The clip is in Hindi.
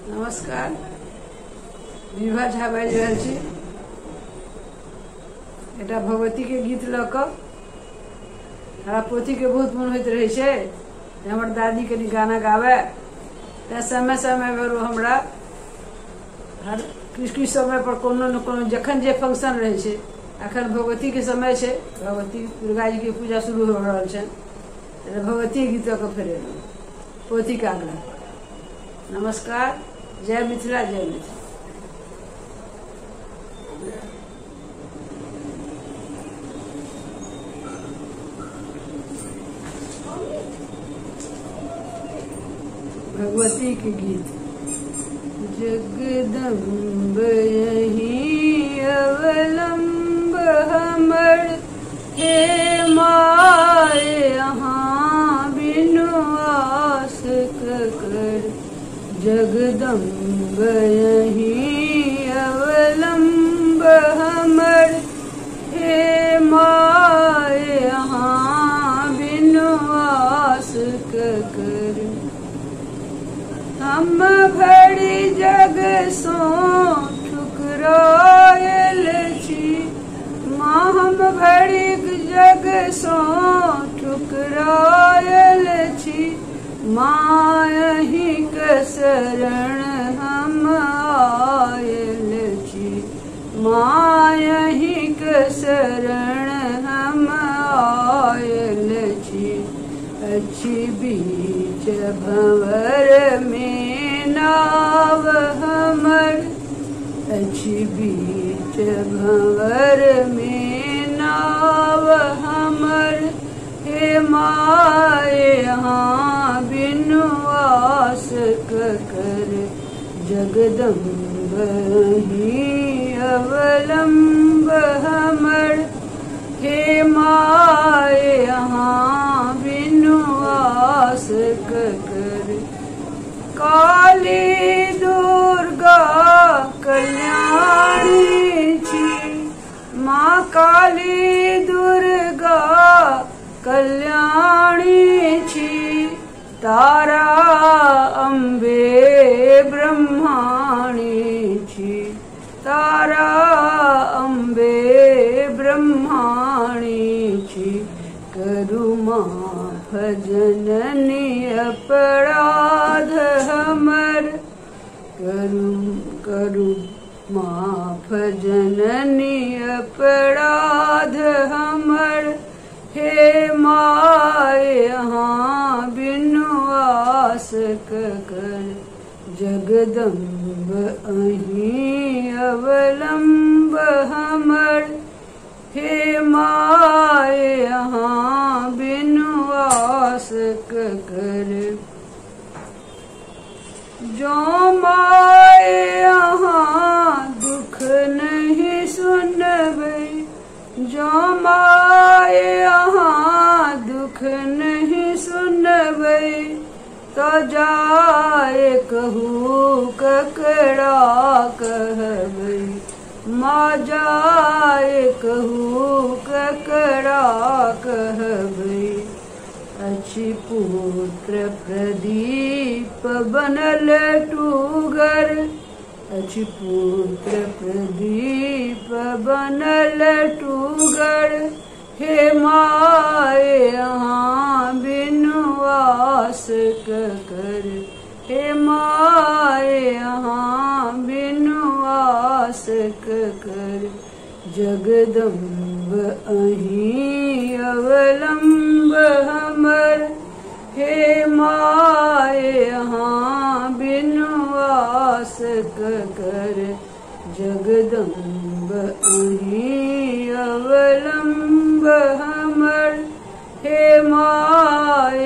नमस्कार। विभा झा बाजि रहल छी। एकटा भगवती के गीत लऽ कऽ हमरा पोथी के बहुत मन होइत रहै छै जे हमर दादी कनि गाना गाबै, तैं समय समय पर हमरा हर किछु समय पर कोनो न कोनो जखन जे फंक्शन रहै छै, अखन भगवती के समय छै, भगवती दुर्गा जी के पूजा शुरू हो रहल छनि, भगवती गीत लऽ कऽ फेर एलहुँ पोथी के आग्रह। नमस्कार। जय मिथिला, जय मिथिला। भगवती के गीत। जगदम्ब यहीं अवलंब हमर, हे माय यहाँ बिनु आस ककर। जगदम्ब यहीं अवलंब हमर, हे माय यहाँ बिनु आस ककर। हम भरी जग सो ठुकरायल छी, माँ हम भरी जग सो ठुकरायल छी। माँ यहीं के शरण हम आयल छी, माँ यहीं के शरण हम आयल छी। अच्छी बीच भंवर में नाव हमर, अच्छी बीच भंवर में नाव हमर। हे माय यहाँ बिनु आस ककर। जगदम्ब ही अवलंब हमर, हे माय यहाँ बिनु आस ककर। काली दुर्गा कल्याणी छी, माँ काली दुर्गा कल्याणी छी। तारा अम्बे ब्रह्माणी छी, तारा अम्बे ब्रह्माणी छी। करु माफ जननी अपराध हमर, करु माफ जननी अपराध हमर। हे माय यहाँ बिनु आस ककर। जगदम्ब अहीं अवलंब हमर, हे माय यहाँ बिनु आस ककर। जो माय यहाँ दुख नहीं सुनबै, जो माय यहाँ दुख नहीं सुनबै। तो जाए कहू ककरा कहबै, माँ जाए कहू ककरा कहबै। अच्छी पुत्र प्रदीप बनल टूगर, अच्छी पुत्र प्रदीप बनल टूगर। हे माय यहाँ बिनु आस ककर। हे माय यहाँ बिनु आस ककर। जगदम्ब अहीं अवलंब हमर, हे माय यहाँ बिनु आस ककर। जगदम्ब अहीं अवलंब हमर, हे माय